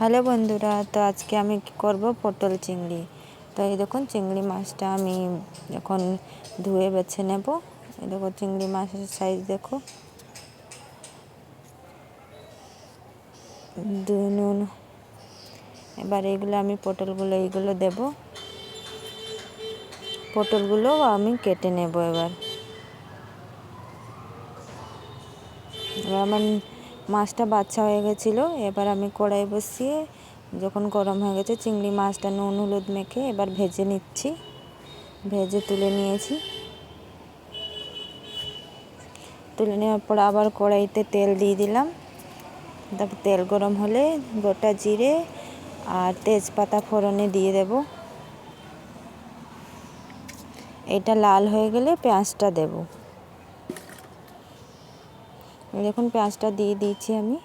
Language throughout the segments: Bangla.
হ্যালো বন্ধুরা, তো আজকে আমি কি করব পটল চিংড়ি। তো এই দেখুন চিংড়ি মাছটা আমি এখন ধুয়ে বেছে নেব। এই দেখো চিংড়ি মাছের সাইজ দেখো, নুন। এবার এইগুলো আমি পটলগুলো এইগুলো দেব, পটলগুলো আমি কেটে নেব। এবার আমার মাছটা বাছা হয়ে গেছিলো। এবার আমি কড়াই বসিয়ে যখন গরম হয়ে গেছে চিংড়ি মাছটা নুন হলুদ মেখে এবার ভেজে নিচ্ছি। ভেজে তুলে নিয়েছি। তুলে নেওয়ার পর আবার কড়াইতে তেল দিয়ে দিলাম। তারপর তেল গরম হলে গোটা জিরে আর তেজপাতা ফোড়নে দিয়ে দেব। এটা লাল হয়ে গেলে পেঁয়াজটা দেব। দেখুন পেঁয়াজটা দিয়ে দিয়েছি আমি।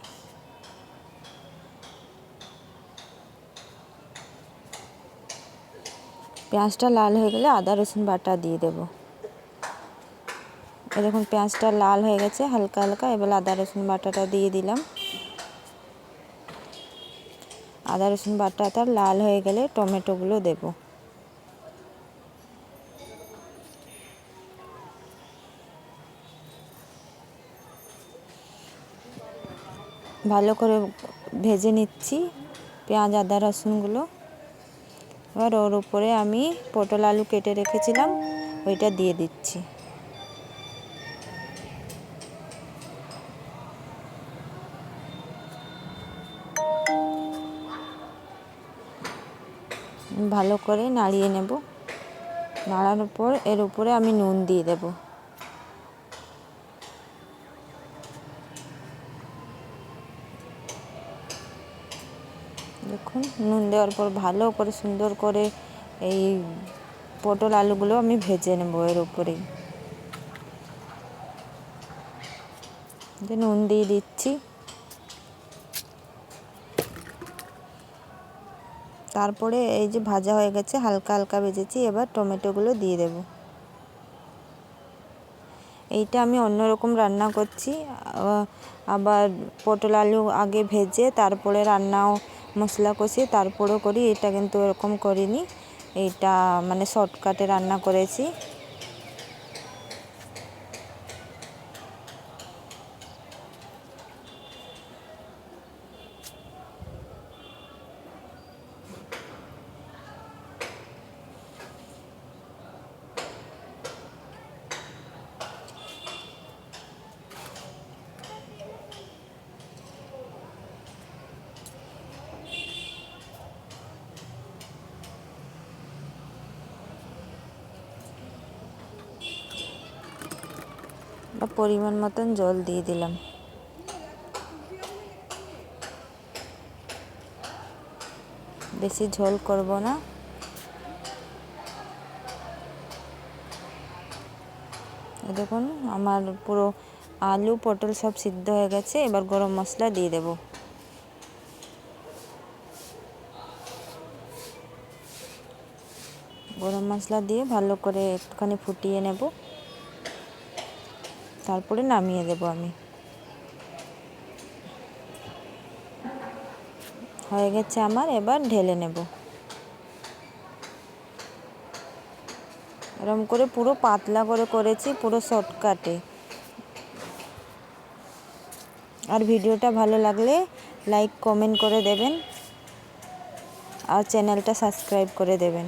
পেঁয়াজটা লাল হয়ে গেলে আদা রসুন বাটা দিয়ে দেব। দেখুন পেঁয়াজটা লাল হয়ে গেছে হালকা হালকা। এবার আদা রসুন বাটাটা দিয়ে দিলাম। আদা রসুন বাটাটা লাল হয়ে গেলে টমেটোগুলো দেব। ভালো করে ভেজে নিচ্ছি পেঁয়াজ আদা রসুনগুলো। এবার ওর উপরে আমি পটল আলু কেটে রেখেছিলাম ওইটা দিয়ে দিচ্ছি। ভালো করে নাড়িয়ে নেব। নাড়ানোর পর এর উপরে আমি নুন দিয়ে দেব। দেখুন নুন দেওয়ার পর ভালো করে সুন্দর করে এই পটল আলুগুলো আমি ভেজে নেব এর উপরেই। নুন দিয়ে দিচ্ছি। তারপরে এই যে ভাজা হয়ে গেছে হালকা হালকা ভেজেছি, এবার টমেটোগুলো দিয়ে দেব। এইটা আমি অন্যরকম রান্না করছি। আবার পটল আলু আগে ভেজে তারপরে রান্নাও মশলা কষিয়ে তারপরেও করি। এটা কিন্তু এরকম করিনি, এইটা মানে শর্টকাটে রান্না করেছি। পরিমাণ মতন জল দিয়ে দিলাম। বেশি ঝোল করব না। দেখুন আমার পুরো আলু পটল সব সিদ্ধ হয়ে গেছে। এবার গরম মশলা দিয়ে দেব। গরম মশলা দিয়ে ভালো করে একটুখানি ফুটিয়ে নেব, তারপরে নামিয়ে দেব আমি। হয়ে গেছে আমার, এবার ঢেলে নেব। এরকম করে পুরো পাতলা করে করেছি, পুরো শর্টকাটে। আর ভিডিওটা ভালো লাগলে লাইক কমেন্ট করে দেবেন আর চ্যানেলটা সাবস্ক্রাইব করে দেবেন।